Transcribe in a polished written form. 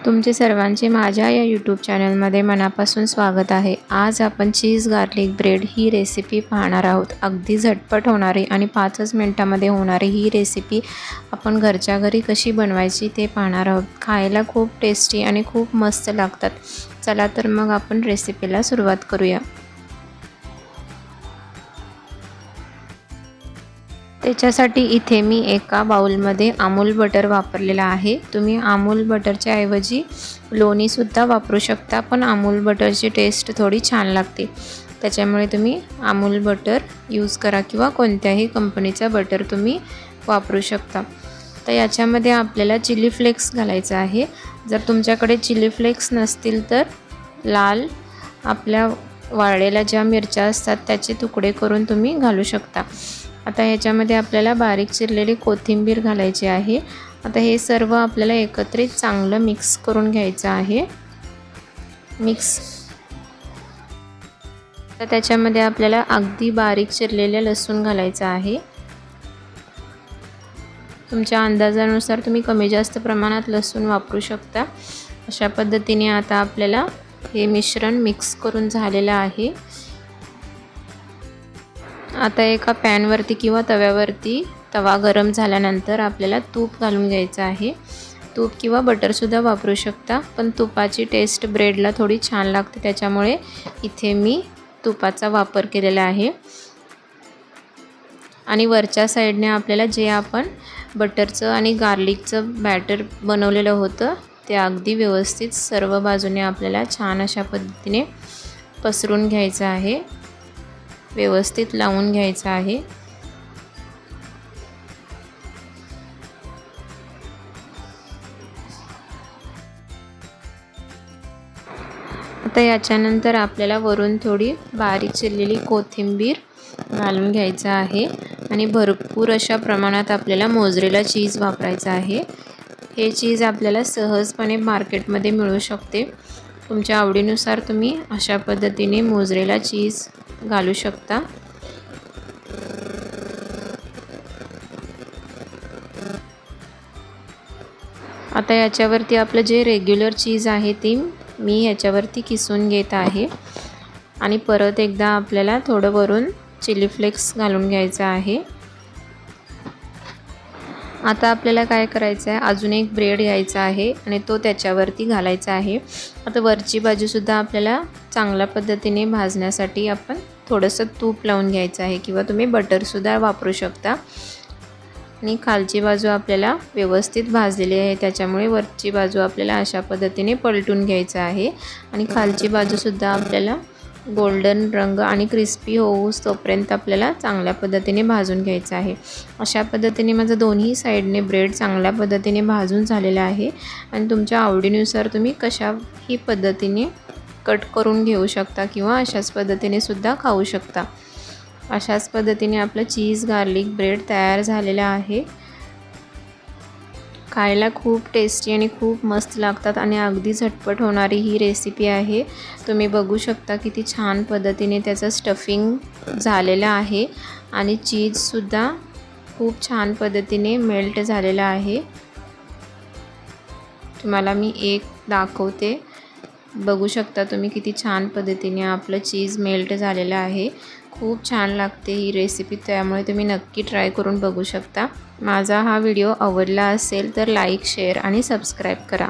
तुमचे सर्वांचे माझ्या या यूट्यूब चॅनलमध्ये मनापासून स्वागत आहे। आज आपण चीज गार्लिक ब्रेड ही रेसिपी पाहणार आहोत। अगदी झटपट होणारी आणि 5च मिनिटांमध्ये होणारी ही रेसिपी आपण घरच्या घरी कशी बनवायची ते पाहणार आहोत। खायला खूप टेस्टी आणि खूप मस्त लागतात। चला तर मग आपण रेसिपीला सुरुवात करूया। त्याच्यासाठी इथे मी एका बाउलमध्ये अमूल बटर वापरलेला आहे। तुम्ही अमूल बटरच्या ऐवजी लोणी सुद्धा वापरू शकता, पण अमूल बटरची टेस्ट थोडी छान लागते, त्याच्यामुळे तुम्ही अमूल बटर यूज करा किंवा कोणत्याही कंपनीचा बटर तुम्ही वापरू शकता। तर याच्यामध्ये आपल्याला चिली फ्लेक्स घालायचा आहे। जर तुमच्याकडे चिली फ्लेक्स नसतील तर लाल आपल्या वाळलेल्या ज्या मिरच्या असतात त्याचे तुकडे करून तुम्ही घालू शकता। आता ह्याच्यामध्ये आपल्याला बारीक चिरलेली कोथिंबीर घालायची आहे। आता हे सर्व आपल्याला एकत्रित चांगलं मिक्स करून घ्यायचं आहे। तर त्याच्यामध्ये आपल्याला अगदी बारीक चिरलेले लसूण घालायचं आहे। तुमच्या अंदाजानुसार तुम्ही कमी जास्त प्रमाणात लसूण वापरू शकता। अशा पद्धतीने आता आपल्याला हे मिश्रण मिक्स करून झालेलं आहे। आता एका पॅनवरती किंवा तव्यावरती तवा गरम झाल्यानंतर आपल्याला तूप घालून घ्यायचं आहे। तूप किंवा बटर सुद्धा वापरू शकता, पण तुपाची टेस्ट ब्रेडला थोडी छान लागते, त्याच्यामुळे इथे मी तुपाचा वापर केलेला आहे। आणि वरच्या साईडने आपल्याला जे आपण बटरचं आणि गार्लिकचं बॅटर बनवलेलं होतं ते अगदी व्यवस्थित सर्व बाजूने आपल्याला छान अशा पद्धतीने पसरून घ्यायचं आहे, व्यवस्थित लावून घ्यायचं आहे। आता याच्यानंतर आपल्याला वरून थोडी बारीक चिरलेली कोथिंबीर घालून घ्यायचं आहे आणि भरपूर अशा प्रमाणात आपल्याला मोझरेला चीज वापरायचं आहे। हे चीज आपल्याला सहजपणे मार्केटमध्ये मिळू शकते। तुमच्या आवडीनुसार तुम्ही अशा पद्धतीने मोझरेला चीज घालू शकता। आता याच्यावरती आपलं जे रेग्युलर चीज आहे ती मी याच्यावरती किसून घेत आहे आणि परत एकदा आपल्याला थोडं वरून चिली फ्लेक्स घालून घ्यायचं आहे। आता आपल्याला काय करायचं आहे, अजून एक ब्रेड घ्यायचा आहे आणि तो त्याच्यावरती घालायचा आहे। आता वरची बाजूसुद्धा आपल्याला चांगल्या पद्धतीने भाजण्यासाठी आपण थोडंसं तूप लावून घ्यायचं आहे किंवा तुम्ही बटरसुद्धा वापरू शकता। आणि खालची बाजू आपल्याला व्यवस्थित भाजलेली आहे, त्याच्यामुळे वरची बाजू आपल्याला अशा पद्धतीने पलटून घ्यायचं आहे आणि खालची बाजूसुद्धा आपल्याला गोल्डन रंग आणि क्रिस्पी होऊस तोपर्यंत आपल्याला चांगल्या पद्धतीने भाजून घ्यायचं आहे। अशा पद्धतीने माझं दोन्ही साईडने ब्रेड चांगल्या पद्धतीने भाजून झालेला आहे आणि तुमच्या आवडीनुसार तुम्ही कशाही पद्धतीने कट करून घेऊ शकता किंवा अशाच पद्धतीने सुद्धा खाऊ शकता। अशाच पद्धतीने आपलं चीज गार्लिक ब्रेड तयार झालेलं आहे। खायला खूप टेस्टी आणि खूप मस्त लागतात आणि अगदी झटपट होणारी ही रेसिपी आहे। तुम्ही बघू शकता किती छान पद्धतीने त्याचं स्टफिंग झालेलं आहे आणि चीजसुद्धा खूप छान पद्धतीने मेल्ट झालेला आहे। तुम्हाला मी एक दाखवते, बघू शकता तुम्ही किती छान पद्धतीने आपलं चीज मेल्ट झालेलं आहे। खूप छान लागते ही रेसिपी, त्यामुळे तुम्ही नक्की ट्राय करून बघू शकता। माझा हा व्हिडिओ आवडला असेल तर लाईक, शेअर आणि सबस्क्राईब करा।